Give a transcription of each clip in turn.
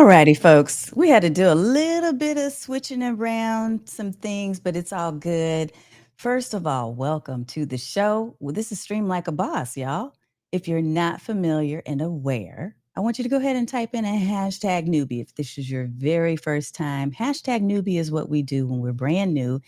Alrighty, folks. We had to do a little bit of switching around some things, but it's all good. First of all, welcome to the show. Well, this is Stream Like a Boss, y'all. If you're not familiar and aware, I want you to go ahead and type in a hashtag newbie if this is your very first time. Hashtag newbie is what we do when we're brand new.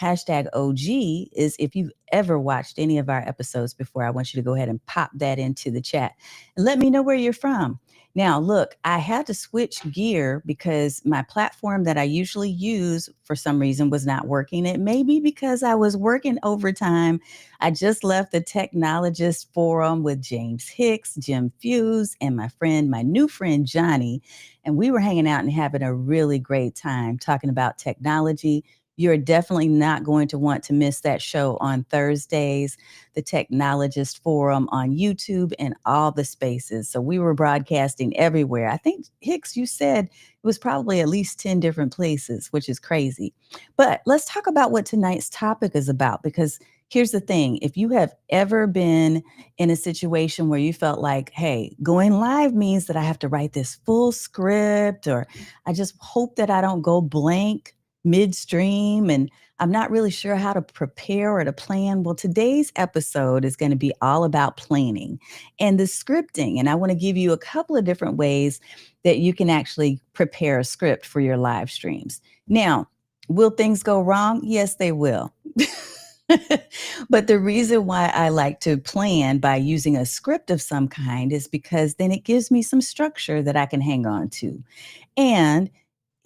Hashtag OG is if you've ever watched any of our episodes before. I want you to go ahead and pop that into the chat and let me know where you're from. Now, look, I had to switch gear because my platform that I usually use for some reason was not working. It may be because I was working overtime. I just left the Technologist forum with James Hicks, Jim Fuse, and my new friend Johnny. And we were hanging out and having a really great time talking about technology. You're definitely not going to want to miss that show on Thursdays, the Technologist Forum on YouTube and all the spaces. So we were broadcasting everywhere. I think, Hicks, you said it was probably at least 10 different places, which is crazy. But let's talk about what tonight's topic is about, because here's the thing. If you have ever been in a situation where you felt like, hey, going live means that I have to write this full script, or I just hope that I don't go blank midstream and I'm not really sure how to prepare or to plan. Well, today's episode is going to be all about planning and the scripting. And I want to give you a couple of different ways that you can actually prepare a script for your live streams. Now, will things go wrong? Yes, they will. But the reason why I like to plan by using a script of some kind is because then it gives me some structure that I can hang on to. And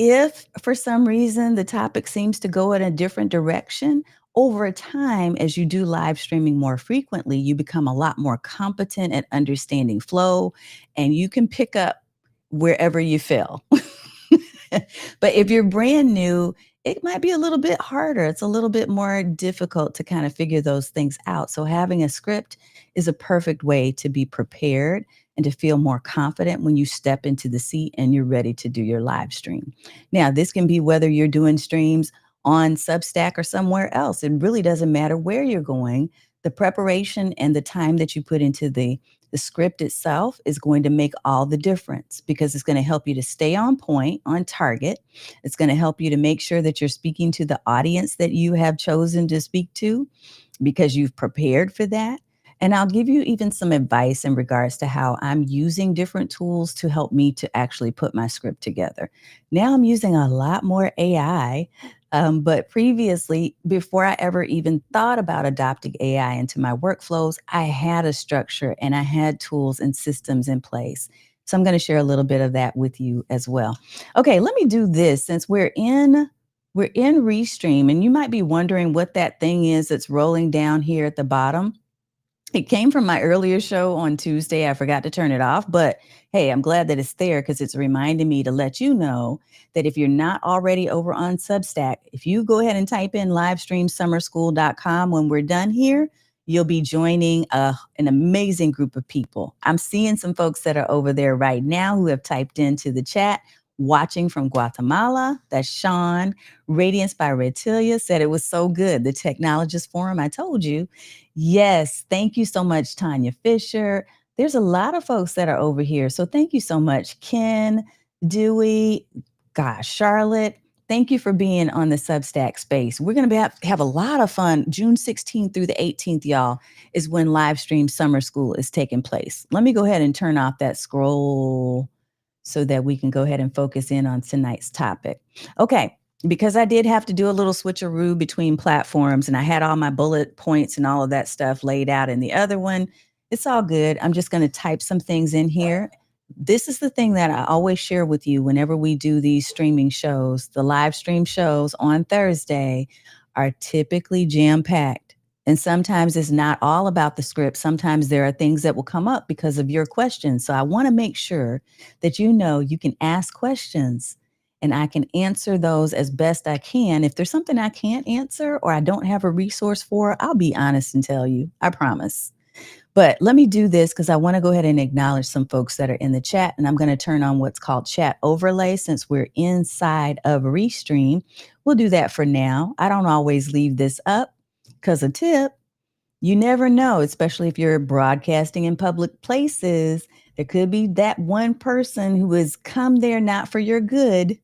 if for some reason the topic seems to go in a different direction, over time, as you do live streaming more frequently, you become a lot more competent at understanding flow and you can pick up wherever you fail. But if you're brand new, it might be a little bit harder. It's a little bit more difficult to kind of figure those things out. So having a script is a perfect way to be prepared and to feel more confident when you step into the seat and you're ready to do your live stream. Now, this can be whether you're doing streams on Substack or somewhere else. It really doesn't matter where you're going. The preparation and the time that you put into the script itself is going to make all the difference because it's going to help you to stay on point, on target. It's going to help you to make sure that you're speaking to the audience that you have chosen to speak to because you've prepared for that. And I'll give you even some advice in regards to how I'm using different tools to help me to actually put my script together. Now I'm using a lot more AI. But previously, before I ever even thought about adopting AI into my workflows, I had a structure and I had tools and systems in place. So I'm going to share a little bit of that with you as well. Okay, let me do this since we're in Restream, and you might be wondering what that thing is that's rolling down here at the bottom. It came from my earlier show on Tuesday. I forgot to turn it off, but hey, I'm glad that it's there because it's reminding me to let you know that if you're not already over on Substack, if you go ahead and type in livestreamsummerschool.com when we're done here, you'll be joining an amazing group of people. I'm seeing some folks that are over there right now who have typed into the chat. Watching from Guatemala, that's Sean. Radiance by Retilia said it was so good. The Technologist Forum, I told you. Yes, thank you so much, Tanya Fisher. There's a lot of folks that are over here. So thank you so much, Ken, Dewey, gosh, Charlotte. Thank you for being on the Substack space. We're going to have a lot of fun. June 16th through the 18th, y'all, is when live stream summer school is taking place. Let me go ahead and turn off that scroll so that we can go ahead and focus in on tonight's topic. Okay, because I did have to do a little switcheroo between platforms and I had all my bullet points and all of that stuff laid out in the other one, it's all good. I'm just going to type some things in here. This is the thing that I always share with you whenever we do these streaming shows. The live stream shows on Thursday are typically jam-packed. And sometimes it's not all about the script. Sometimes there are things that will come up because of your questions. So I want to make sure that you know you can ask questions and I can answer those as best I can. If there's something I can't answer or I don't have a resource for, I'll be honest and tell you, I promise. But let me do this because I want to go ahead and acknowledge some folks that are in the chat. And I'm going to turn on what's called chat overlay since we're inside of Restream. We'll do that for now. I don't always leave this up because a tip, you never know, especially if you're broadcasting in public places. There could be that one person who has come there not for your good.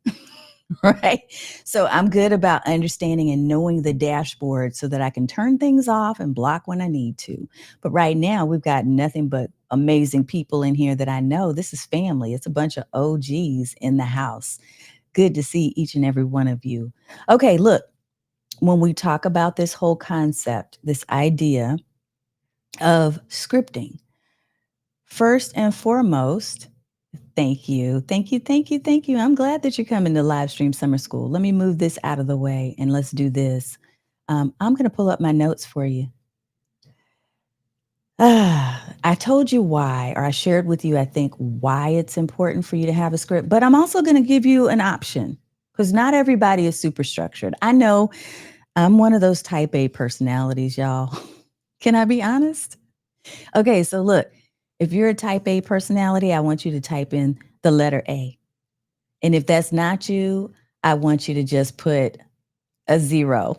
Right. So I'm good about understanding and knowing the dashboard so that I can turn things off and block when I need to. But right now, we've got nothing but amazing people in here that I know. This is family, it's a bunch of OGs in the house. Good to see each and every one of you. Okay, look, when we talk about this whole concept, this idea of scripting, first and foremost, thank you. Thank you. Thank you. Thank you. I'm glad that you're coming to Livestream Summer School. Let me move this out of the way and let's do this. I'm going to pull up my notes for you. I told you why, or I shared with you, I think, why it's important for you to have a script, but I'm also going to give you an option because not everybody is super structured. I know I'm one of those type A personalities, y'all. Can I be honest? Okay, so look, if you're a type A personality, I want you to type in the letter A. And if that's not you, I want you to just put a 0.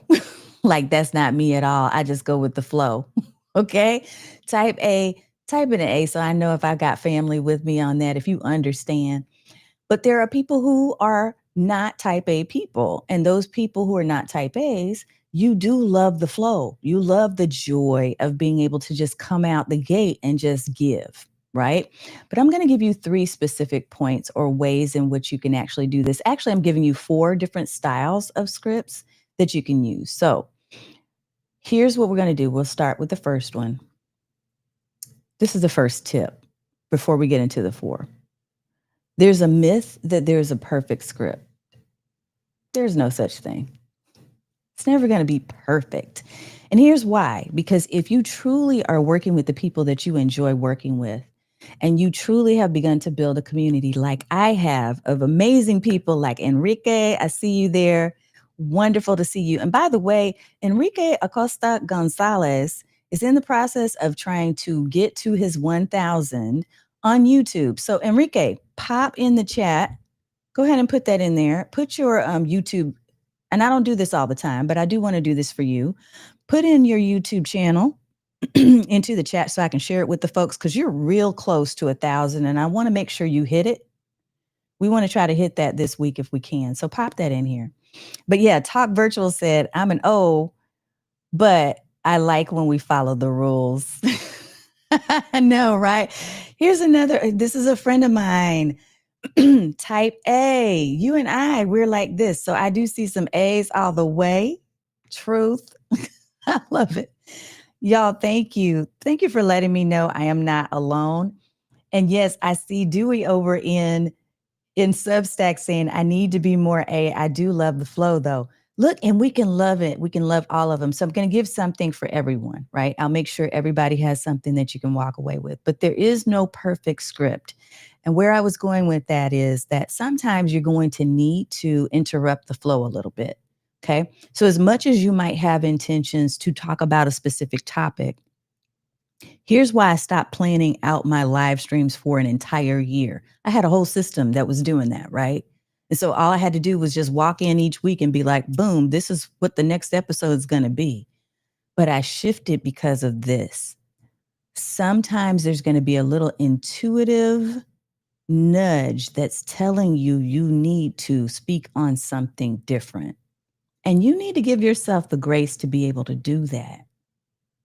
Like that's not me at all. I just go with the flow. Okay? Type A, type in an A so I know if I got family with me on that, if you understand. But there are people who are not type A people. And those people who are not type A's, you do love the flow. You love the joy of being able to just come out the gate and just give, right? But I'm going to give you 3 specific points or ways in which you can actually do this. Actually, I'm giving you 4 different styles of scripts that you can use. So here's what we're going to do. We'll start with the first one. This is the first tip before we get into the 4. There's a myth that there's a perfect script. There's no such thing. It's never going to be perfect. And here's why. Because if you truly are working with the people that you enjoy working with, and you truly have begun to build a community like I have of amazing people like Enrique, I see you there. Wonderful to see you. And by the way, Enrique Acosta Gonzalez is in the process of trying to get to his 1,000 on YouTube. So Enrique, pop in the chat. Go ahead and put that in there. Put your YouTube, and I don't do this all the time, but I do want to do this for you. Put in your YouTube channel into the chat so I can share it with the folks because you're real close to 1,000 and I want to make sure you hit it. We want to try to hit that this week if we can. So pop that in here. But yeah, Talk Virtual said, I'm an O, but I like when we follow the rules. I know, right? Here's another, this is a friend of mine. Type A, you and I, we're like this. So I do see some A's all the way. Truth. I love it. Y'all, thank you. Thank you for letting me know I am not alone. And yes, I see Dewey over in Substack saying, I need to be more A. I do love the flow though. Look, and we can love it. We can love all of them. So I'm going to give something for everyone, right? I'll make sure everybody has something that you can walk away with. But there is no perfect script. And where I was going with that is that sometimes you're going to need to interrupt the flow a little bit. Okay. So as much as you might have intentions to talk about a specific topic, here's why I stopped planning out my live streams for an entire year. I had a whole system that was doing that, right? And so all I had to do was just walk in each week and be like, boom, this is what the next episode is going to be. But I shifted because of this. Sometimes there's going to be a little intuitive nudge that's telling you you need to speak on something different. And you need to give yourself the grace to be able to do that.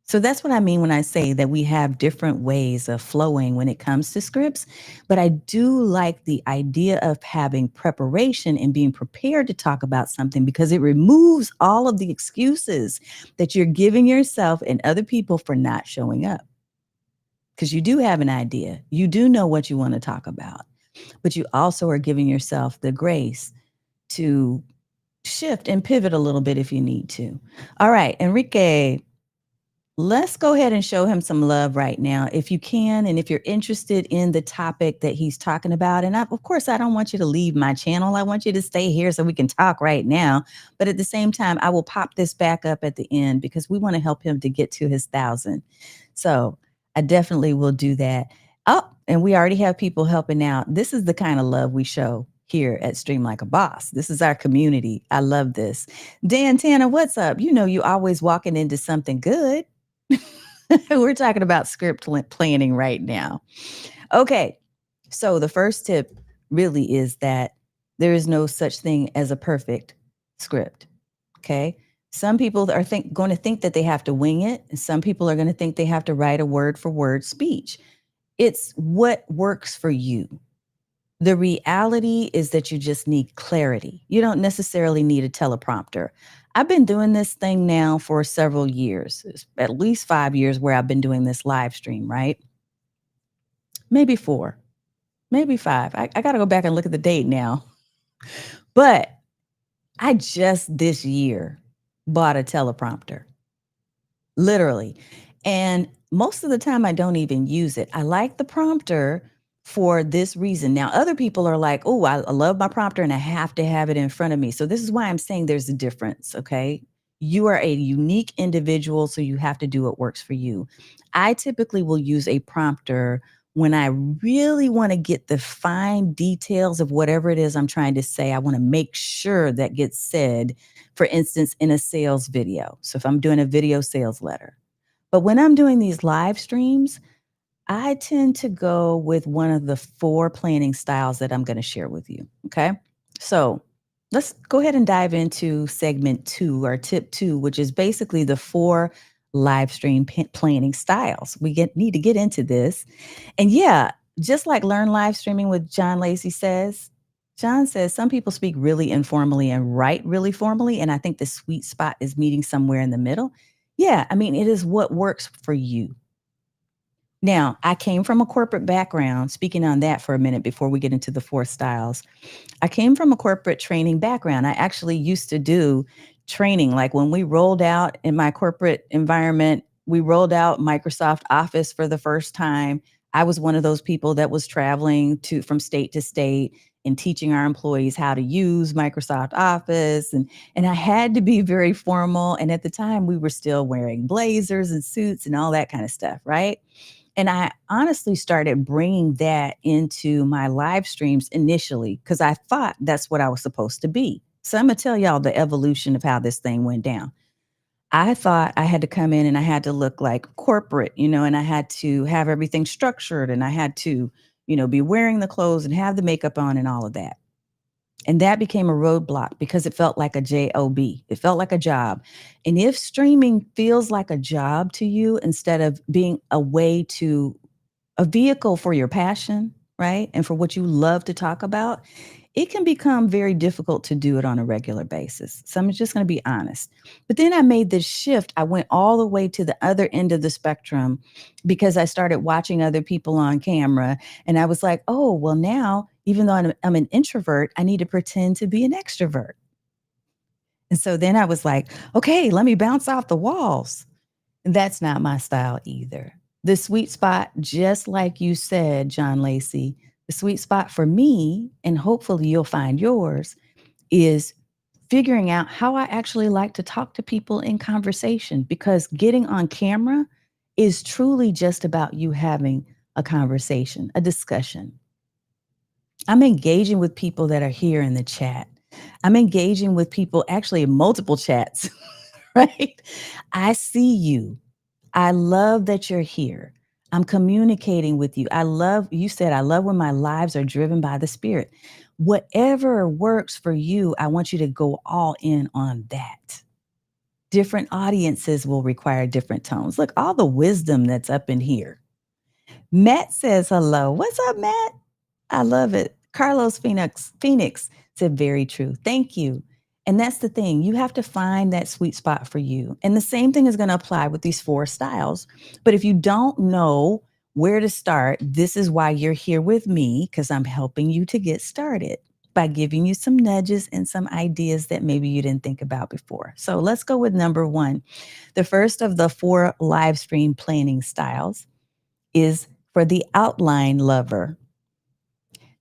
So that's what I mean when I say that we have different ways of flowing when it comes to scripts. But I do like the idea of having preparation and being prepared to talk about something because it removes all of the excuses that you're giving yourself and other people for not showing up. Because you do have an idea. You do know what you want to talk about. But you also are giving yourself the grace to shift and pivot a little bit if you need to. All right, Enrique, let's go ahead and show him some love right now if you can. And if you're interested in the topic that he's talking about, and of course, I don't want you to leave my channel. I want you to stay here so we can talk right now. But at the same time, I will pop this back up at the end because we want to help him to get to his 1,000. So I definitely will do that. Oh, and we already have people helping out. This is the kind of love we show here at Stream Like a Boss. This is our community. I love this. Dan Tanner, what's up? You know, you always walking into something good. We're talking about script planning right now. Okay. So the first tip really is that there is no such thing as a perfect script. Okay. Some people are going to think that they have to wing it, and some people are going to think they have to write a word for word speech. It's what works for you. The reality is that you just need clarity. You don't necessarily need a teleprompter. I've been doing this thing now for several years, at least 5 years where I've been doing this live stream, right? Maybe 4, maybe 5. I got to go back and look at the date now. But I just this year bought a teleprompter, literally. And most of the time, I don't even use it. I like the prompter for this reason. Now, other people are like, oh, I love my prompter and I have to have it in front of me. So, this is why I'm saying there's a difference. Okay. You are a unique individual, so you have to do what works for you. I typically will use a prompter when I really want to get the fine details of whatever it is I'm trying to say. I want to make sure that gets said, for instance, in a sales video. So if I'm doing a video sales letter. But when I'm doing these live streams, I tend to go with one of the 4 planning styles that I'm going to share with you. Okay. So let's go ahead and dive into segment 2 or tip 2, which is basically the 4 live stream planning styles. Need to get into this. And yeah, just like Learn Live Streaming with John Lacey says, John says some people speak really informally and write really formally. And I think the sweet spot is meeting somewhere in the middle. Yeah, I mean, it is what works for you. Now, I came from a corporate background, speaking on that for a minute before we get into the 4 styles. I came from a corporate training background. I actually used to do training. Like when we rolled out in my corporate environment, we rolled out Microsoft Office for the first time. I was one of those people that was traveling from state to state and teaching our employees how to use Microsoft Office. And I had to be very formal. And at the time, we were still wearing blazers and suits and all that kind of stuff, right? And I honestly started bringing that into my live streams initially because I thought that's what I was supposed to be. So I'm going to tell y'all the evolution of how this thing went down. I thought I had to come in and I had to look like corporate, and I had to have everything structured and I had to, be wearing the clothes and have the makeup on and all of that. And that became a roadblock because it felt like a job. It felt like a job. And if streaming feels like a job to you instead of being a vehicle for your passion, right? And for what you love to talk about, it can become very difficult to do it on a regular basis. So I'm just going to be honest. But then I made this shift. I went all the way to the other end of the spectrum because I started watching other people on camera. And I was like, oh, well, now, even though I'm an introvert, I need to pretend to be an extrovert. And so then I was like, okay, let me bounce off the walls. And that's not my style either. The sweet spot, just like you said, John Lacey, the sweet spot for me, and hopefully you'll find yours, is figuring out how I actually like to talk to people in conversation, because getting on camera is truly just about you having a conversation, a discussion. I'm engaging with people that are here in the chat. I'm engaging with people actually in multiple chats, right? I see you. I love that you're here. I'm communicating with you. You said, I love when my lives are driven by the Spirit. Whatever works for you, I want you to go all in on that. Different audiences will require different tones. Look, all the wisdom that's up in here. Matt says hello. What's up, Matt? I love it. Carlos Phoenix said, very true. Thank you. And that's the thing. You have to find that sweet spot for you. And the same thing is going to apply with these 4 styles. But if you don't know where to start, this is why you're here with me, because I'm helping you to get started by giving you some nudges and some ideas that maybe you didn't think about before. So let's go with number 1. The first of the 4 live stream planning styles is for the outline lover.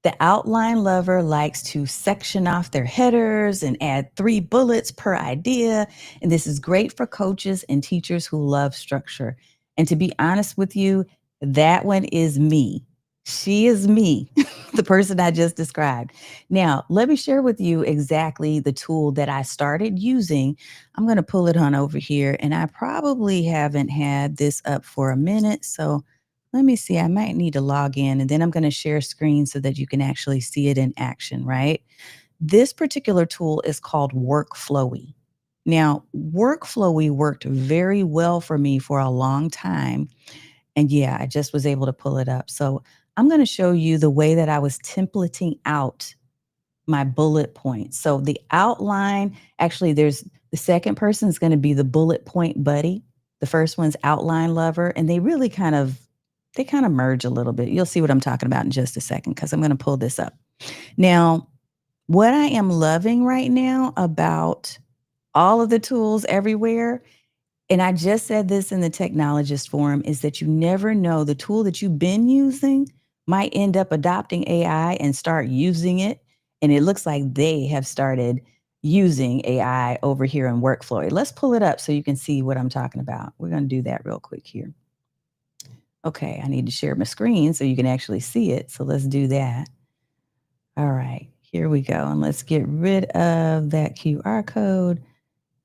The outline lover likes to section off their headers and add 3 bullets per idea. And this is great for coaches and teachers who love structure. And to be honest with you, that one is me. She is me, the person I just described. Now, let me share with you exactly the tool that I started using. I'm going to pull it on over here. And I probably haven't had this up for a minute. So Let me see. I might need to log in and then I'm going to share screen so that you can actually see it in action, right? This particular tool is called Workflowy. Now, Workflowy worked very well for me for a long time. And yeah, I just was able to pull it up. So I'm going to show you the way that I was templating out my bullet points. So the outline, actually, there's the second person is going to be the bullet point buddy. The first one's outline lover, and they kind of merge a little bit. You'll see what I'm talking about in just a second because I'm going to pull this up. Now, what I am loving right now about all of the tools everywhere, and I just said this in the Technologist forum, is that you never know the tool that you've been using might end up adopting AI and start using it. And it looks like they have started using AI over here in Workflow. Let's pull it up so you can see what I'm talking about. We're going to do that real quick here. Okay, I need to share my screen so you can actually see it. So let's do that. All right, here we go. And let's get rid of that QR code.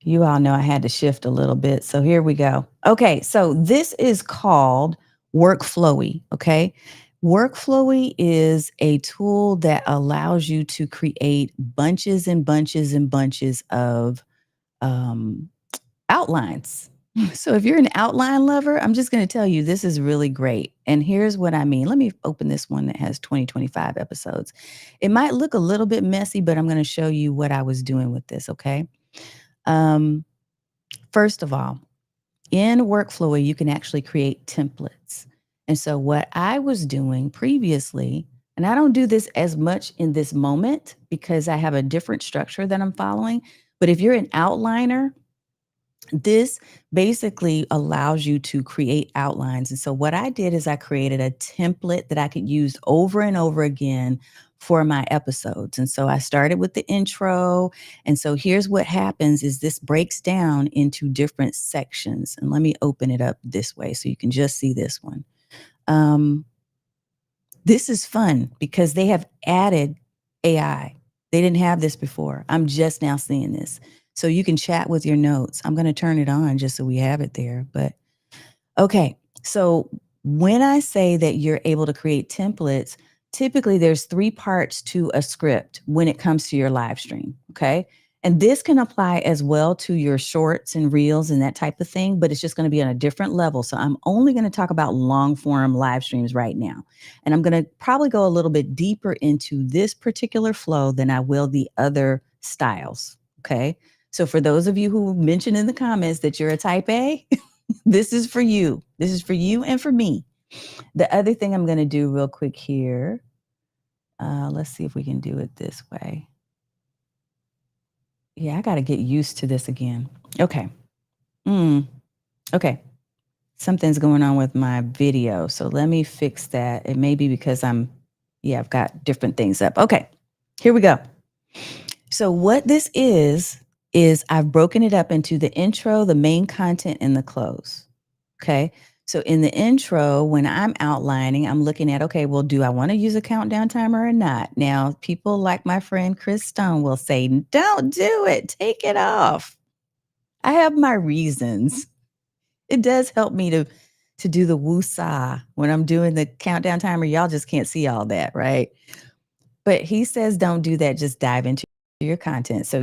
You all know I had to shift a little bit. So here we go. Okay, so this is called Workflowy. Okay. Workflowy is a tool that allows you to create bunches and bunches and bunches of um, outlines. So if you're an outline lover, I'm just going to tell you this is really great. And here's what I mean. Let me open this one that has 2025 episodes. It might look a little bit messy, but I'm going to show you what I was doing with this. Okay. Um, First of all, in Workflow, you can actually create templates. And so, what I was doing previously, and I don't do this as much in this moment because I have a different structure that I'm following. But if you're an outliner, this basically allows you to create outlines. And so what I did is I created a template that I could use over and over again for my episodes. And so I started with the intro. And so here's what happens is this breaks down into different sections. And let me open it up this way so you can just see this one. This is fun because they have added AI. They didn't have this before. I'm just now seeing this. So you can chat with your notes. I'm going to turn it on just so we have it there. But okay. So when I say that you're able to create templates, typically there's three parts to a script when it comes to your live stream. Okay. And this can apply as well to your shorts and reels and that type of thing, but it's just going to be on a different level. So I'm only going to talk about long form live streams right now. And I'm going to probably go a little bit deeper into this particular flow than I will the other styles. Okay. So for those of you who mentioned in the comments that you're a type A, this is for you. This is for you and for me. The other thing I'm going to do real quick here, let's see if we can do it this way. Yeah, I got to get used to this again. Okay. Okay. Something's going on with my video. So let me fix that. It may be because I've got different things up. Okay. Here we go. So what this is I've broken it up into the intro, the main content, and the close. Okay. So in the intro, when I'm outlining, I'm looking at, okay, well, do I want to use a countdown timer or not? Now, people like my friend Chris Stone will say, don't do it, take it off. I have my reasons. It does help me to do the woo-saw when I'm doing the countdown timer. Y'all just can't see all that, right? But he says, don't do that. Just dive into your content. So,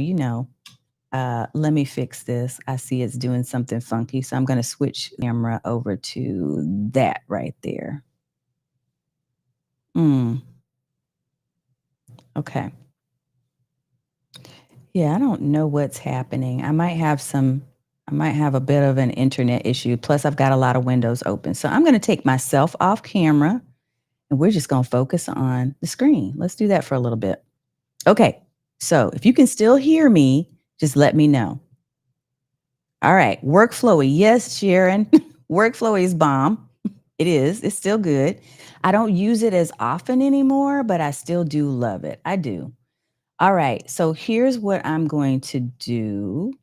let me fix this. I see it's doing something funky. So I'm going to switch the camera over to that right there. Okay. Yeah, I don't know what's happening. I might have a bit of an internet issue. Plus, I've got a lot of windows open. So I'm going to take myself off camera and we're just going to focus on the screen. Let's do that for a little bit. Okay. So if you can still hear me, just let me know. All right. Workflowy. Yes, Sharon. Workflowy is bomb. It is. It's still good. I don't use it as often anymore, but I still do love it. I do. All right. So here's what I'm going to do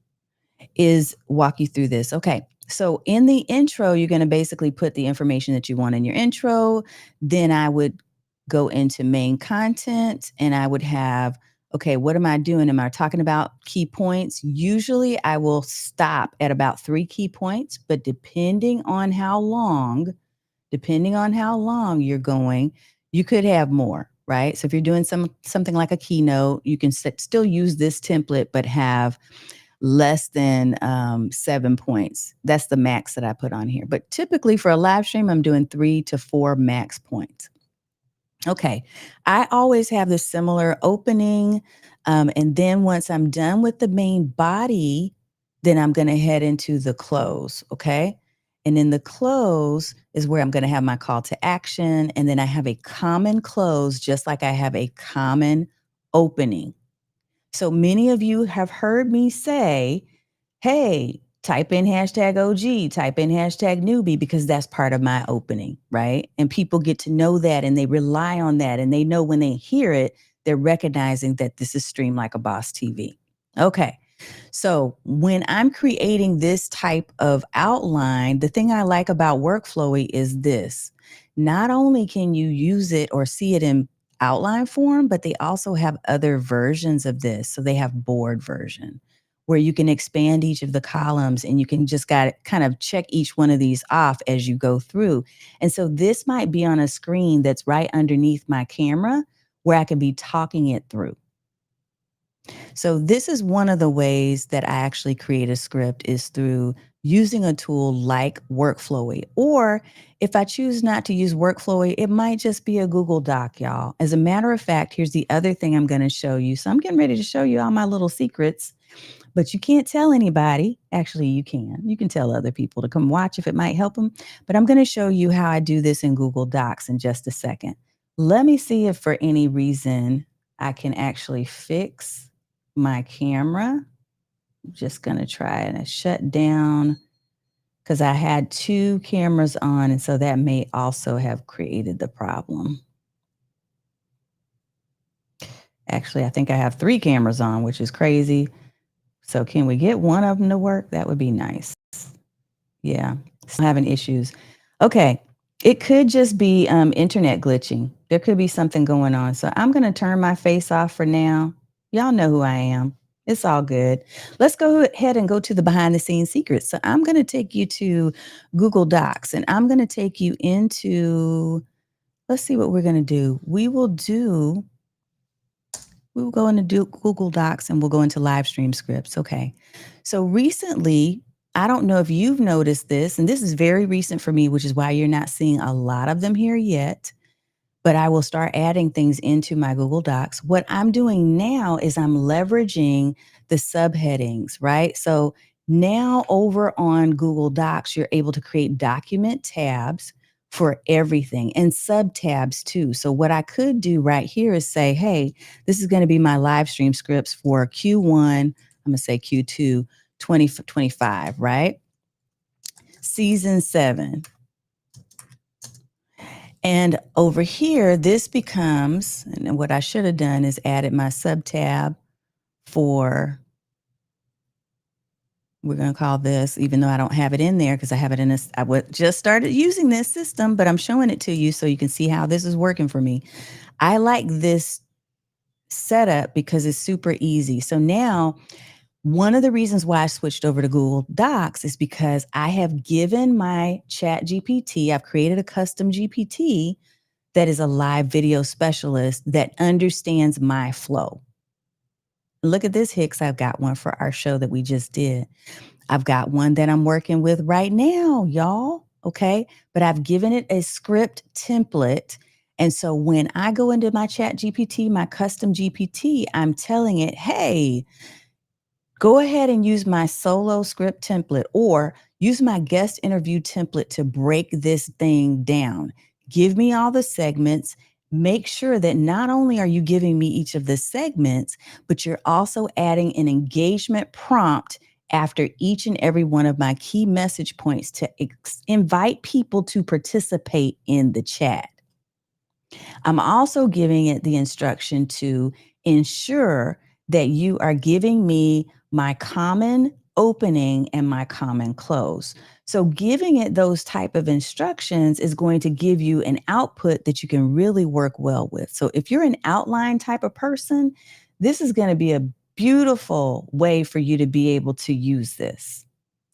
is walk you through this. Okay. So in the intro, you're going to basically put the information that you want in your intro. Then I would go into main content and I would have, okay, what am I doing? Am I talking about key points? Usually I will stop at about 3 key points, but depending on how long depending on how long you're going, you could have more, right? So if you're doing something like a keynote, you can still use this template, but have less than 7 points. That's the max that I put on here. But typically for a live stream, I'm doing 3 to 4 max points. Okay, I always have this similar opening. And then once I'm done with the main body, then I'm going to head into the close. Okay. And in the close is where I'm going to have my call to action. And then I have a common close, just like I have a common opening. So many of you have heard me say, hey, type in hashtag OG, type in hashtag newbie, because that's part of my opening, right? And people get to know that and they rely on that. And they know when they hear it, they're recognizing that this is Stream Like a Boss TV. Okay. So when I'm creating this type of outline, the thing I like about Workflowy is this. Not only can you use it or see it in outline form, but they also have other versions of this. So they have board version where you can expand each of the columns and you can just kind of check each one of these off as you go through. And so this might be on a screen that's right underneath my camera where I can be talking it through. So this is one of the ways that I actually create a script is through using a tool like Workflowy. Or if I choose not to use Workflowy, it might just be a Google Doc, y'all. As a matter of fact, here's the other thing I'm going to show you. So I'm getting ready to show you all my little secrets, but you can't tell anybody. Actually, you can. You can tell other people to come watch if it might help them. But I'm going to show you how I do this in Google Docs in just a second. Let me see if for any reason I can actually fix my camera. I'm just going to try and shut down because I had 2 cameras on, and so that may also have created the problem. Actually, I think I have 3 cameras on, which is crazy. So can we get one of them to work? That would be nice. Yeah, still having issues. Okay, it could just be internet glitching. There could be something going on. So I'm going to turn my face off for now. Y'all know who I am. It's all good. Let's go ahead and go to the behind the scenes secrets. So I'm going to take you to Google Docs and I'm going to take you into, let's see what we're going to do. We will go into Google Docs and we'll go into live stream scripts. Okay. So recently, I don't know if you've noticed this, and this is very recent for me, which is why you're not seeing a lot of them here yet, but I will start adding things into my Google Docs. What I'm doing now is I'm leveraging the subheadings, right? So now over on Google Docs, you're able to create document tabs for everything and sub tabs too. So what I could do right here is say, hey, this is going to be my live stream scripts for Q1, I'm going to say Q2 2025, right? Season 7. And over here, this becomes, and what I should have done is added my sub tab for, we're going to call this, even though I don't have it in there because I have it in this, just started using this system, but I'm showing it to you so you can see how this is working for me. I like this setup because it's super easy. So now, one of the reasons why I switched over to Google Docs is because I have given my chat GPT, I've created a custom GPT that is a live video specialist that understands my flow. Look at this, Hicks. I've got one for our show that we just did. I've got one that I'm working with right now, y'all. Okay. But I've given it a script template. And so when I go into my chat GPT, my custom GPT, I'm telling it, hey, go ahead and use my solo script template or use my guest interview template to break this thing down. Give me all the segments. Make sure that not only are you giving me each of the segments, but you're also adding an engagement prompt after each and every one of my key message points to invite people to participate in the chat. I'm also giving it the instruction to ensure that you are giving me my common opening and my common close. So giving it those type of instructions is going to give you an output that you can really work well with. So if you're an outline type of person, this is going to be a beautiful way for you to be able to use this.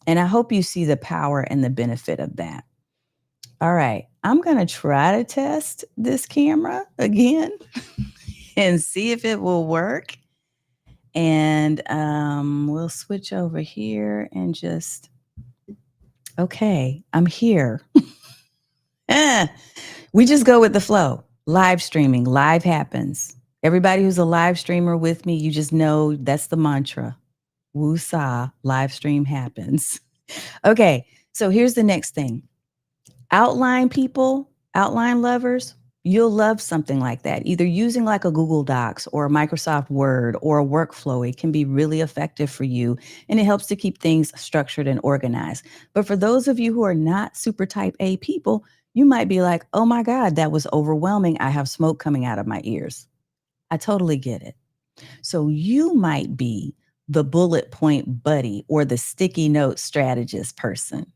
And I hope you see the power and the benefit of that. All right. I'm going to try to test this camera again and see if it will work. And we'll switch over here and just, okay, I'm here. We just go with the flow. Live streaming, live happens. Everybody who's a live streamer with me, you just know that's the mantra. Woo-sa, live stream happens. Okay, so here's the next thing. Outline people, outline lovers, you'll love something like that. Either using like a Google Docs or a Microsoft Word or a workflow, it can be really effective for you and it helps to keep things structured and organized. But for those of you who are not super type A people, you might be like, oh my God, that was overwhelming. I have smoke coming out of my ears. I totally get it. So you might be the bullet point buddy or the sticky note strategist person.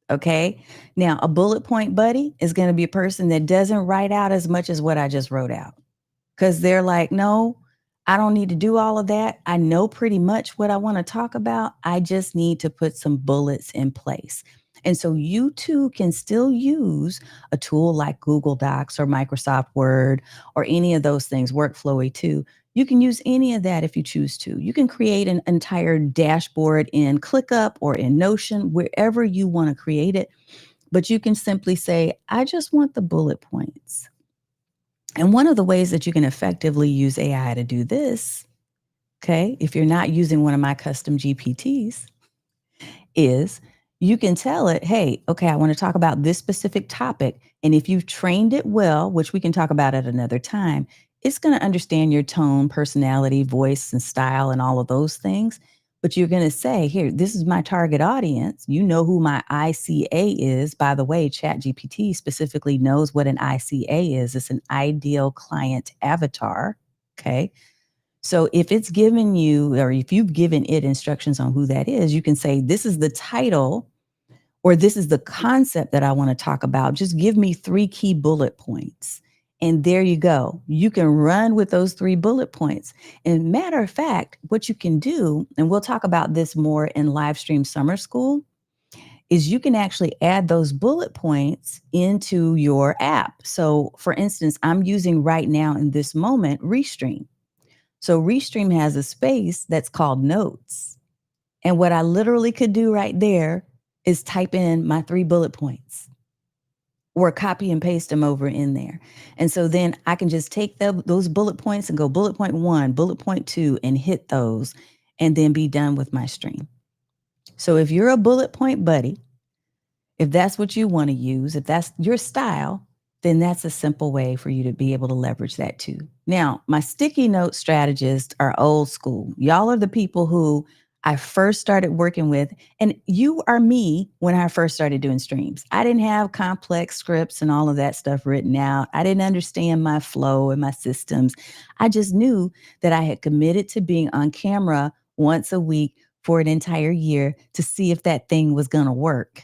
Okay. Now, a bullet point buddy is going to be a person that doesn't write out as much as what I just wrote out because they're like, no, I don't need to do all of that. I know pretty much what I want to talk about. I just need to put some bullets in place. And so you too can still use a tool like Google Docs or Microsoft Word or any of those things, Workflowy too. You can use any of that if you choose to. You can create an entire dashboard in ClickUp or in Notion, wherever you want to create it. But you can simply say, I just want the bullet points. And one of the ways that you can effectively use AI to do this, okay, if you're not using one of my custom GPTs, is you can tell it, hey, okay, I want to talk about this specific topic. And if you've trained it well, which we can talk about at another time, it's going to understand your tone, personality, voice, and style, and all of those things. But you're going to say, here, this is my target audience. You know who my ICA is. By the way, ChatGPT specifically knows what an ICA is. It's an ideal client avatar. Okay. So if it's given you, or if you've given it instructions on who that is, you can say, this is the title, or this is the concept that I want to talk about. Just give me 3 key bullet points. And there you go. You can run with those 3 bullet points. And matter of fact, what you can do, and we'll talk about this more in Livestream Summer School, is you can actually add those bullet points into your app. So for instance, I'm using right now in this moment, Restream. So Restream has a space that's called notes. And what I literally could do right there is type in my 3 bullet points or copy and paste them over in there. And so then I can just take those bullet points and go bullet point 1, bullet point 2, and hit those and then be done with my stream. So if you're a bullet point buddy, if that's what you want to use, if that's your style, then that's a simple way for you to be able to leverage that too. Now, my sticky note strategists are old school. Y'all are the people who I first started working with, and you are me when I first started doing streams. I didn't have complex scripts and all of that stuff written out. I didn't understand my flow and my systems. I just knew that I had committed to being on camera once a week for an entire year to see if that thing was going to work.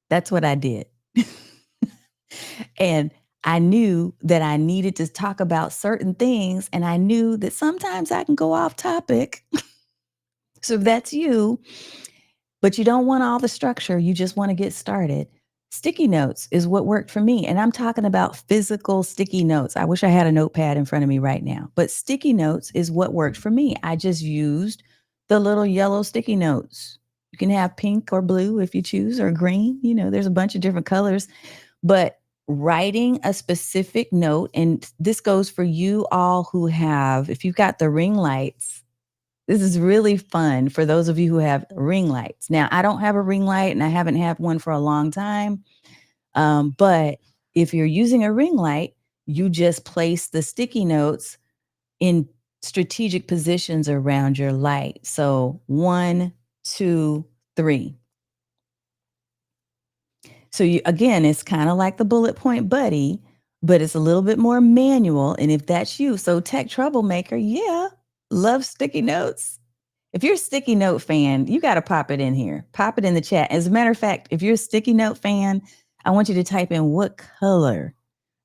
That's what I did. And I knew that I needed to talk about certain things, and I knew that sometimes I can go off topic. So if that's you, but you don't want all the structure, you just want to get started. Sticky notes is what worked for me. And I'm talking about physical sticky notes. I wish I had a notepad in front of me right now, but sticky notes is what worked for me. I just used the little yellow sticky notes. You can have pink or blue if you choose, or green. You know, there's a bunch of different colors, but writing a specific note, and this goes for you all who have, if you've got the ring lights, this is really fun for those of you who have ring lights. Now, I don't have a ring light and I haven't had one for a long time. But if you're using a ring light, you just place the sticky notes in strategic positions around your light. So 1, 2, 3. So you, again, it's kind of like the bullet point buddy, but it's a little bit more manual. And if that's you, so tech troublemaker, yeah, love sticky notes. If you're a sticky note fan, you got to pop it in here. Pop it in the chat. As a matter of fact, if you're a sticky note fan, I want you to type in, what color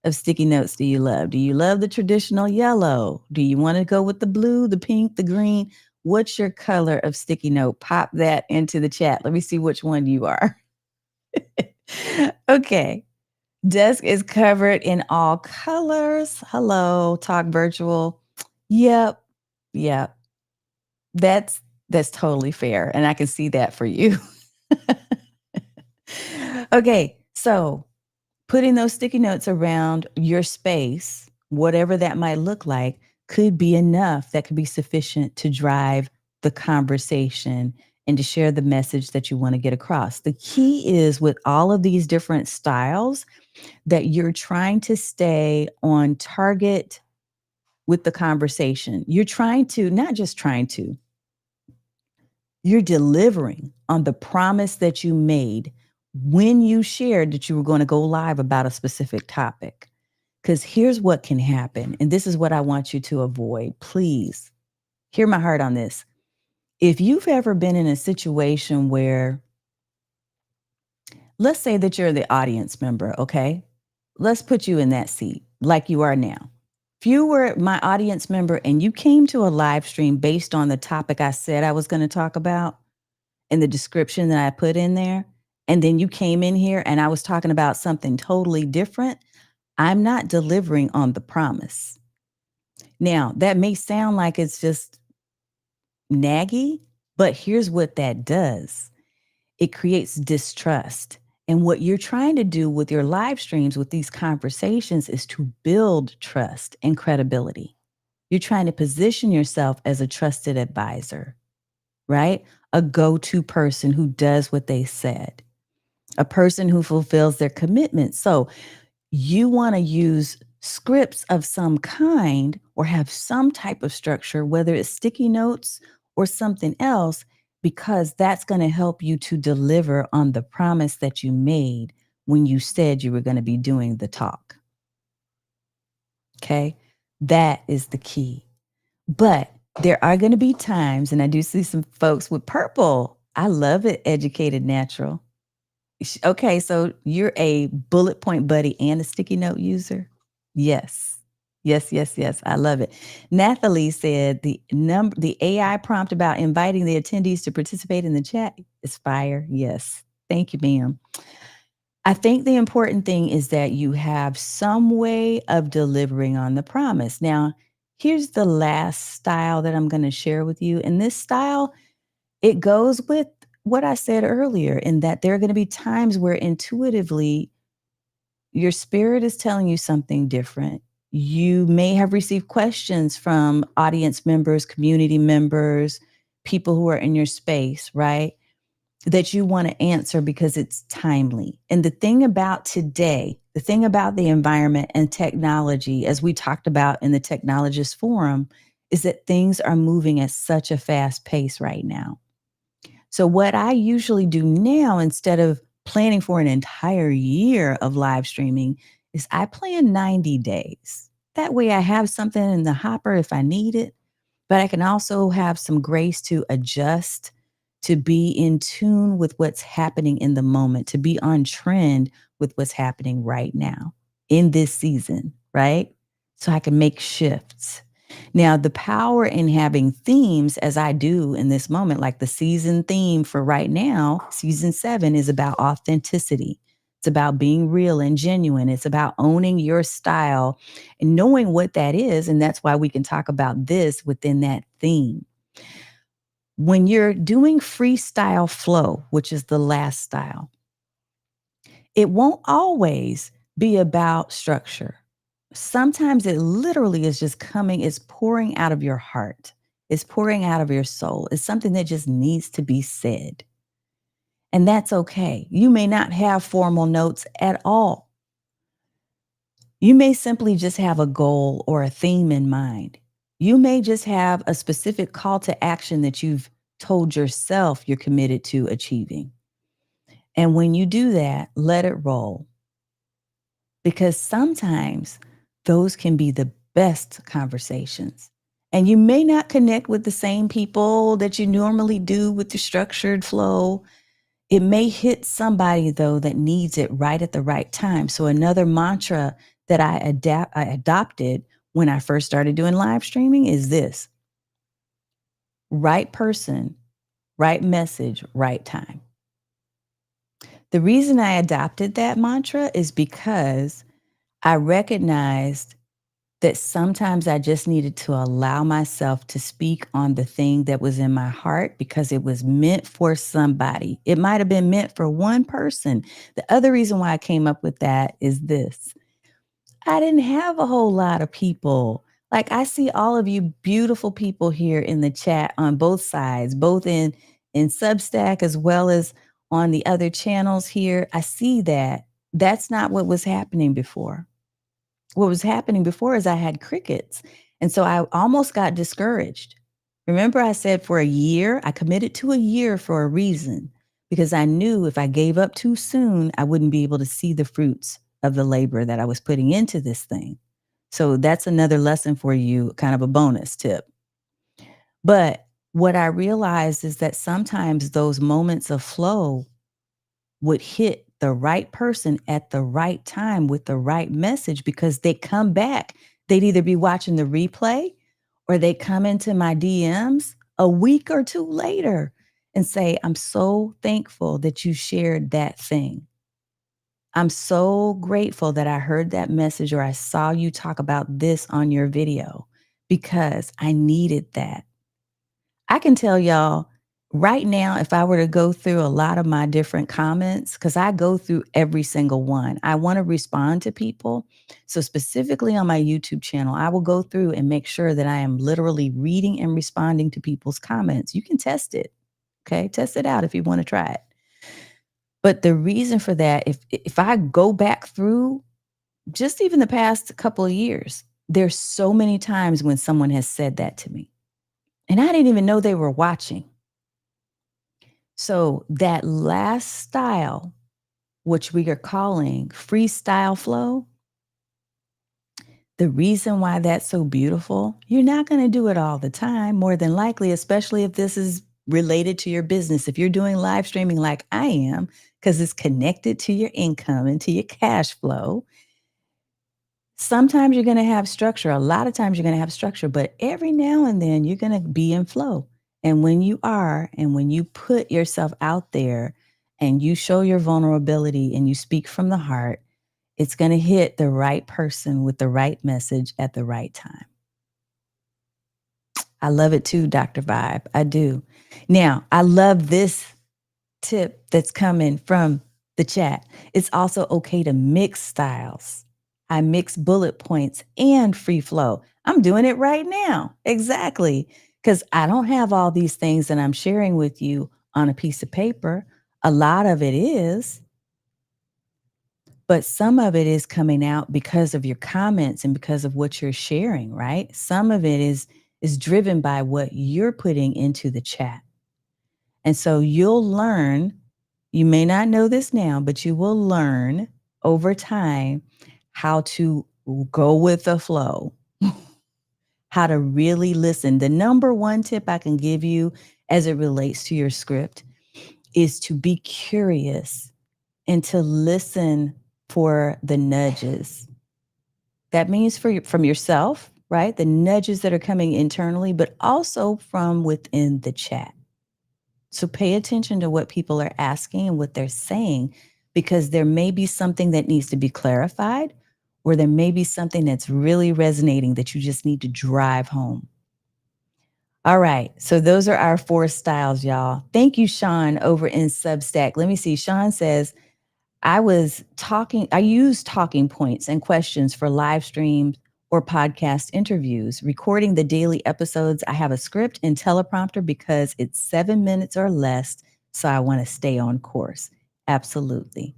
of sticky notes do you love? Do you love the traditional yellow? Do you want to go with the blue, the pink, the green? What's your color of sticky note? Pop that into the chat. Let me see which one you are. Okay. Desk is covered in all colors. Hello, talk virtual. Yep. Yep. That's that's totally fair. And I can see that for you. Okay. So putting those sticky notes around your space, whatever that might look like, could be enough. That could be sufficient to drive the conversation and to share the message that you want to get across. The key is with all of these different styles that you're trying to stay on target with the conversation. You're trying to, not just trying to, you're delivering on the promise that you made when you shared that you were going to go live about a specific topic. Because here's what can happen, and this is what I want you to avoid. Please hear my heart on this. If you've ever been in a situation where, let's say that you're the audience member, okay? Let's put you in that seat like you are now. If you were my audience member and you came to a live stream based on the topic I said I was going to talk about in the description that I put in there, and then you came in here and I was talking about something totally different, I'm not delivering on the promise. Now, that may sound like it's just naggy, but here's what that does. It creates distrust. And what you're trying to do with your live streams, with these conversations, is to build trust and credibility. You're trying to position yourself as a trusted advisor, right? A go to person who does what they said, a person who fulfills their commitment. So you want to use scripts of some kind or have some type of structure, whether it's sticky notes or something else, because that's going to help you to deliver on the promise that you made when you said you were going to be doing the talk. Okay. That is the key. But there are going to be times, and I do see some folks with purple. I love it, educated natural. Okay, so you're a bullet point buddy and a sticky note user? Yes. Yes, yes, yes. I love it. Nathalie said the AI prompt about inviting the attendees to participate in the chat is fire. Yes. Thank you, ma'am. I think the important thing is that you have some way of delivering on the promise. Now, here's the last style that I'm going to share with you. And this style, it goes with what I said earlier, in that there are going to be times where intuitively your spirit is telling you something different. You may have received questions from audience members, community members, people who are in your space, right? That you want to answer because it's timely. And the thing about today, the thing about the environment and technology, as we talked about in the TEKNOLOGIST forum, is that things are moving at such a fast pace right now. So, what I usually do now, instead of planning for an entire year of live streaming, is I plan 90 days. That way, I have something in the hopper if I need it, but I can also have some grace to adjust, to be in tune with what's happening in the moment, to be on trend with what's happening right now in this season, right? So I can make shifts. Now, the power in having themes, as I do in this moment, like the season theme for right now, season 7 is about authenticity. It's about being real and genuine. It's about owning your style and knowing what that is. And that's why we can talk about this within that theme. When you're doing freestyle flow, which is the last style, it won't always be about structure. Sometimes it literally is just coming, it's pouring out of your heart. It's pouring out of your soul. It's something that just needs to be said. And that's okay. You may not have formal notes at all. You may simply just have a goal or a theme in mind. You may just have a specific call to action that you've told yourself you're committed to achieving. And when you do that, let it roll. Because sometimes those can be the best conversations. And you may not connect with the same people that you normally do with the structured flow. It may hit somebody, though, that needs it right at the right time. So another mantra that I adopted when I first started doing live streaming is this: right person, right message, right time. The reason I adopted that mantra is because I recognized that sometimes I just needed to allow myself to speak on the thing that was in my heart because it was meant for somebody. It might have been meant for one person. The other reason why I came up with that is this: I didn't have a whole lot of people. Like, I see all of you beautiful people here in the chat on both sides, both in Substack as well as on the other channels here. I see that. That's not what was happening before. What was happening before is I had crickets. And so I almost got discouraged. Remember, I said for a year, I committed to a year for a reason, because I knew if I gave up too soon, I wouldn't be able to see the fruits of the labor that I was putting into this thing. So that's another lesson for you, kind of a bonus tip. But what I realized is that sometimes those moments of flow would hit the right person at the right time with the right message, because they come back. They'd either be watching the replay or they come into my DMs a week or two later and say, I'm so thankful that you shared that thing. I'm so grateful that I heard that message, or I saw you talk about this on your video, because I needed that. I can tell y'all right now, if I were to go through a lot of my different comments, because I go through every single one, I want to respond to people. So, specifically on my YouTube channel, I will go through and make sure that I am literally reading and responding to people's comments. You can test it. Okay. Test it out if you want to try it. But the reason for that, if I go back through just even the past couple of years, there's so many times when someone has said that to me, and I didn't even know they were watching. So that last style, which we are calling freestyle flow, the reason why that's so beautiful, you're not going to do it all the time, more than likely, especially if this is related to your business. If you're doing live streaming like I am, because it's connected to your income and to your cash flow, sometimes you're going to have structure. A lot of times you're going to have structure, but every now and then you're going to be in flow. And when you are, and when you put yourself out there and you show your vulnerability and you speak from the heart, it's going to hit the right person with the right message at the right time. I love it too, Dr. Vibe. I do. Now, I love this tip that's coming from the chat. It's also okay to mix styles. I mix bullet points and free flow. I'm doing it right now. Exactly. Because I don't have all these things that I'm sharing with you on a piece of paper. A lot of it is, but some of it is coming out because of your comments and because of what you're sharing, right? Some of it is driven by what you're putting into the chat. And so you'll learn, you may not know this now, but you will learn over time how to go with the flow, how to really listen. The number one tip I can give you as it relates to your script is to be curious and to listen for the nudges. That means from yourself, right? The nudges that are coming internally, but also from within the chat. So pay attention to what people are asking and what they're saying, because there may be something that needs to be clarified, or there may be something that's really resonating that you just need to drive home. All right. So those are our 4 styles, y'all. Thank you, Sean, over in Substack. Let me see. Sean says, I used talking points and questions for live streams or podcast interviews. Recording the daily episodes, I have a script and teleprompter because it's 7 minutes or less. So I want to stay on course. Absolutely.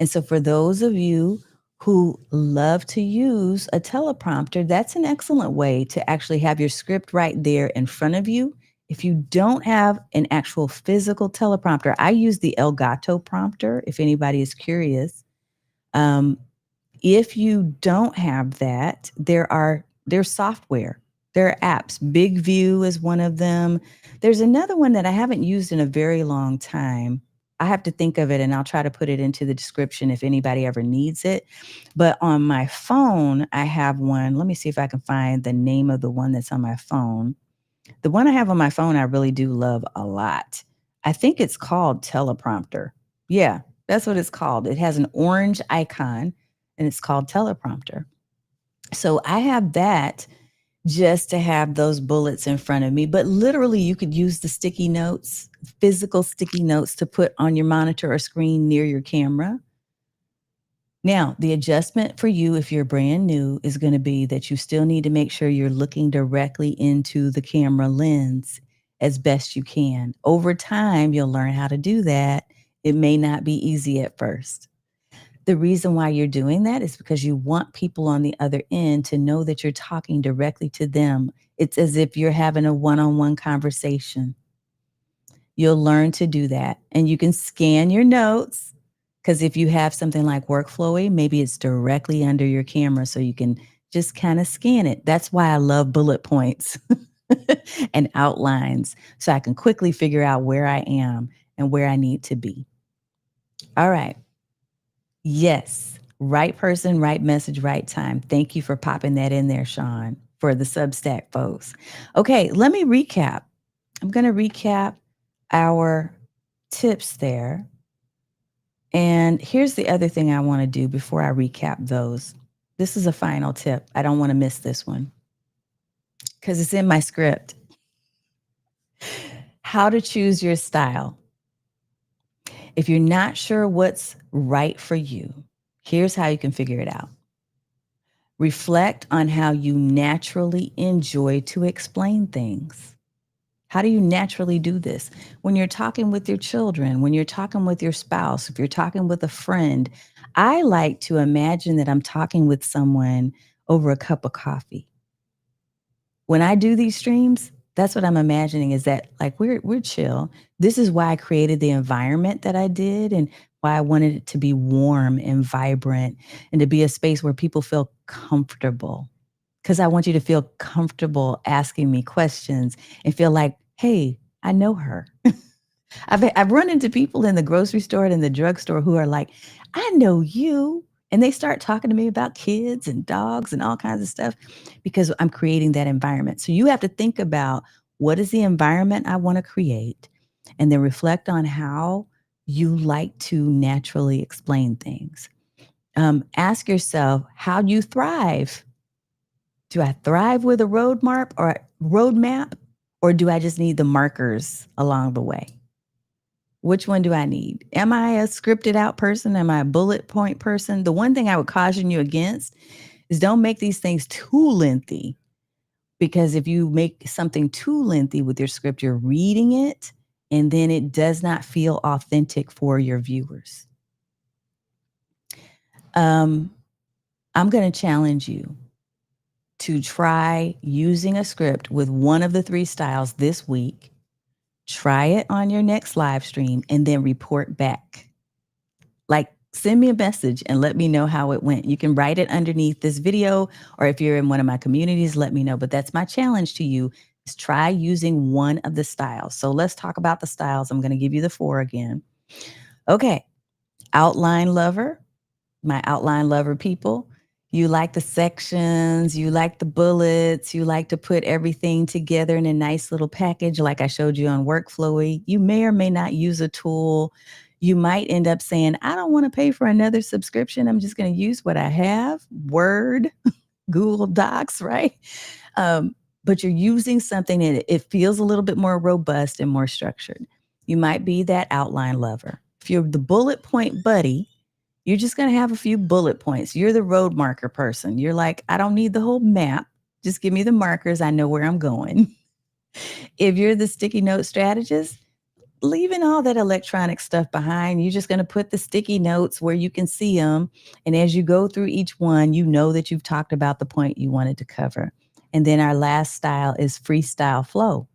And so for those of you who love to use a teleprompter, that's an excellent way to actually have your script right there in front of you. If you don't have an actual physical teleprompter, I use the Elgato prompter, if anybody is curious. If you don't have that, there's software, there are apps. Big View is one of them. There's another one that I haven't used in a very long time. I have to think of it, and I'll try to put it into the description if anybody ever needs it. But on my phone, I have one. Let me see if I can find the name of the one that's on my phone. The one I have on my phone, I really do love a lot. I think it's called Teleprompter. Yeah. That's what it's called. It has an orange icon and it's called teleprompter. So I have that just to have those bullets in front of me. But literally, you could use the sticky notes, physical sticky notes to put on your monitor or screen near your camera. Now, the adjustment for you, if you're brand new, is going to be that you still need to make sure you're looking directly into the camera lens as best you can. Over time, you'll learn how to do that. It may not be easy at first. The reason why you're doing that is because you want people on the other end to know that you're talking directly to them. It's as if you're having a one-on-one conversation. You'll learn to do that. And you can scan your notes because if you have something like workflowy, maybe it's directly under your camera so you can just kind of scan it. That's why I love bullet points and outlines so I can quickly figure out where I am and where I need to be. All right. Yes. Right person, right message, right time. Thank you for popping that in there, Sean, for the Substack folks. Okay, let me recap. I'm going to recap our tips there. And here's the other thing I want to do before I recap those. This is a final tip. I don't want to miss this one because it's in my script. How to choose your style. If you're not sure what's right for you, here's how you can figure it out. Reflect on how you naturally enjoy to explain things. How do you naturally do this? When you're talking with your children, when you're talking with your spouse, if you're talking with a friend, I like to imagine that I'm talking with someone over a cup of coffee. When I do these streams, that's what I'm imagining is that like we're chill. This is why I created the environment that I did and why I wanted it to be warm and vibrant and to be a space where people feel comfortable. Because I want you to feel comfortable asking me questions and feel like, hey, I know her. I've run into people in the grocery store and in the drugstore who are like, I know you. And they start talking to me about kids and dogs and all kinds of stuff because I'm creating that environment. So you have to think about what is the environment I want to create and then reflect on how you like to naturally explain things. Ask yourself, how do you thrive? Do I thrive with a roadmap, or do I just need the markers along the way? Which one do I need? Am I a scripted out person? Am I a bullet point person? The one thing I would caution you against is don't make these things too lengthy, because if you make something too lengthy with your script, you're reading it and then it does not feel authentic for your viewers. I'm going to challenge you to try using a script with one of the 3 styles this week. Try it on your next live stream and then report back. Like, send me a message and let me know how it went. You can write it underneath this video, or if you're in one of my communities, let me know. But that's my challenge to you, is try using one of the styles. So let's talk about the styles. I'm going to give you the 4 again. Okay. Outline lover, my outline lover people. You like the sections, you like the bullets, you like to put everything together in a nice little package like I showed you on Workflowy. You may or may not use a tool. You might end up saying, I don't want to pay for another subscription. I'm just going to use what I have, Word, Google Docs, right? But you're using something that it feels a little bit more robust and more structured. You might be that outline lover. If you're the bullet point buddy, you're just going to have a few bullet points. You're the road marker person. You're like, I don't need the whole map. Just give me the markers. I know where I'm going. If you're the sticky note strategist, leaving all that electronic stuff behind, you're just going to put the sticky notes where you can see them. And as you go through each one, you know that you've talked about the point you wanted to cover. And then our last style is freestyle flow.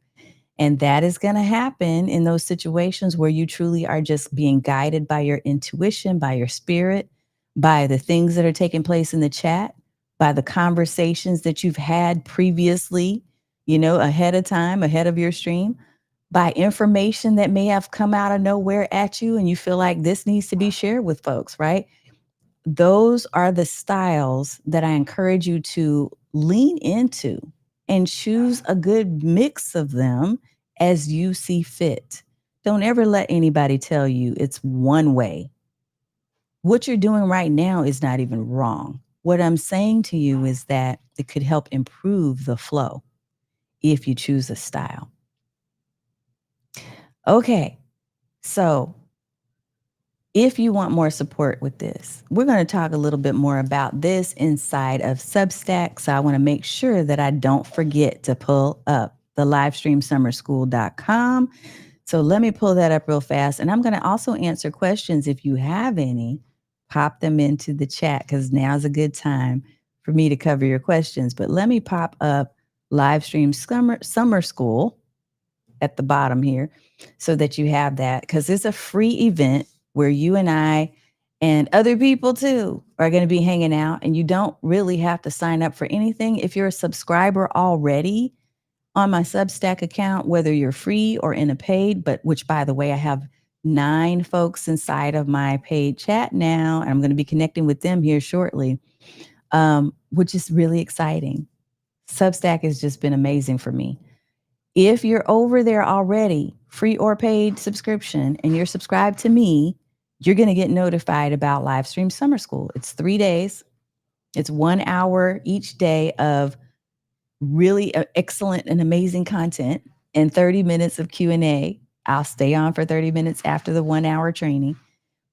And that is going to happen in those situations where you truly are just being guided by your intuition, by your spirit, by the things that are taking place in the chat, by the conversations that you've had previously, ahead of time, ahead of your stream, by information that may have come out of nowhere at you and you feel like this needs to be shared with folks, right? Those are the styles that I encourage you to lean into and choose a good mix of them as you see fit. Don't ever let anybody tell you it's one way. what you're doing right now is not even wrong. What I'm saying to you is that it could help improve the flow if you choose a style. Okay, so if you want more support with this, we're going to talk a little bit more about this inside of Substack. So I want to make sure that I don't forget to pull up the livestreamsummerschool.com. So let me pull that up real fast. And I'm going to also answer questions if you have any. Pop them into the chat because now's a good time for me to cover your questions. But let me pop up Livestream Summer School at the bottom here so that you have that, because it's a free event where you and I and other people too are going to be hanging out, and you don't really have to sign up for anything. If you're a subscriber already on my Substack account, whether you're free or in a paid, but which, by the way, I have 9 folks inside of my paid chat now, and I'm going to be connecting with them here shortly, which is really exciting. Substack has just been amazing for me. If you're over there already, free or paid subscription, and you're subscribed to me, you're going to get notified about Livestream Summer School. It's 3 days. It's 1 hour each day of really excellent and amazing content and 30 minutes of Q&A. I'll stay on for 30 minutes after the 1 hour training.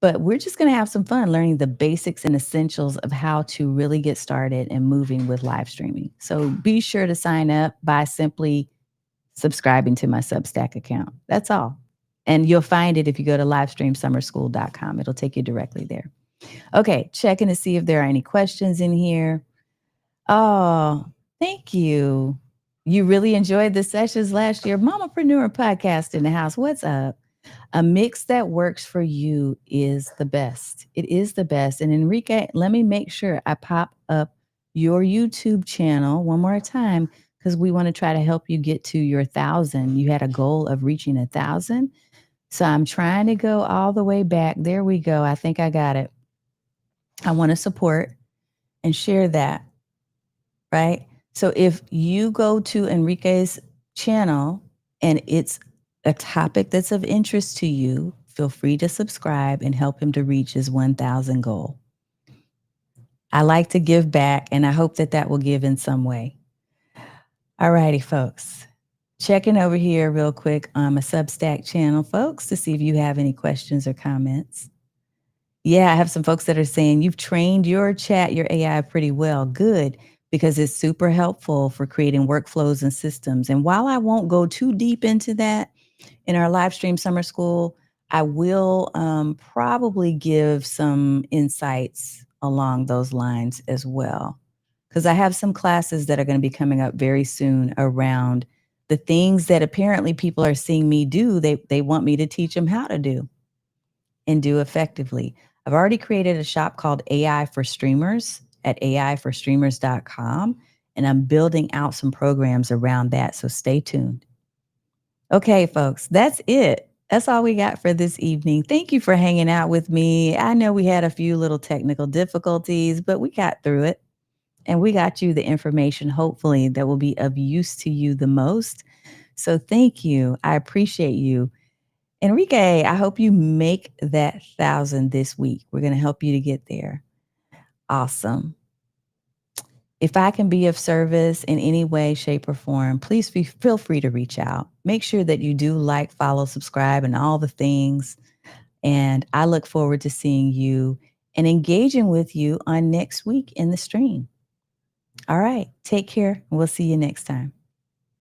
But we're just going to have some fun learning the basics and essentials of how to really get started and moving with live streaming. So be sure to sign up by simply subscribing to my Substack account. That's all. And you'll find it if you go to livestreamsummerschool.com. It'll take you directly there. Okay, checking to see if there are any questions in here. Oh, thank you. You really enjoyed the sessions last year. Mamapreneur podcast in the house. What's up? A mix that works for you is the best. It is the best. And Enrique, let me make sure I pop up your YouTube channel one more time, because we want to try to help you get to your 1,000. You had a goal of reaching 1,000. So I'm trying to go all the way back. There we go. I think I got it. I want to support and share that, right? So if you go to Enrique's channel and it's a topic that's of interest to you, feel free to subscribe and help him to reach his 1,000 goal. I like to give back, and I hope that that will give in some way. All righty, folks. Checking over here real quick on my Substack channel, folks, to see if you have any questions or comments. Yeah, I have some folks that are saying you've trained your chat, your AI pretty well. Good, because it's super helpful for creating workflows and systems. And while I won't go too deep into that in our live stream summer school, I will probably give some insights along those lines as well, because I have some classes that are going to be coming up very soon around the things that apparently people are seeing me do. They want me to teach them how to do and do effectively. I've already created a shop called AI for Streamers at aiforstreamers.com, and I'm building out some programs around that. So stay tuned. Okay, folks, that's it. That's all we got for this evening. Thank you for hanging out with me. I know we had a few little technical difficulties, but we got through it, and we got you the information, hopefully, that will be of use to you the most. So thank you. I appreciate you. Enrique, I hope you make that 1,000 this week. We're going to help you to get there. Awesome. If I can be of service in any way, shape, or form, please feel free to reach out. Make sure that you do like, follow, subscribe, and all the things. And I look forward to seeing you and engaging with you on next week in the stream. All right. Take care. And we'll see you next time.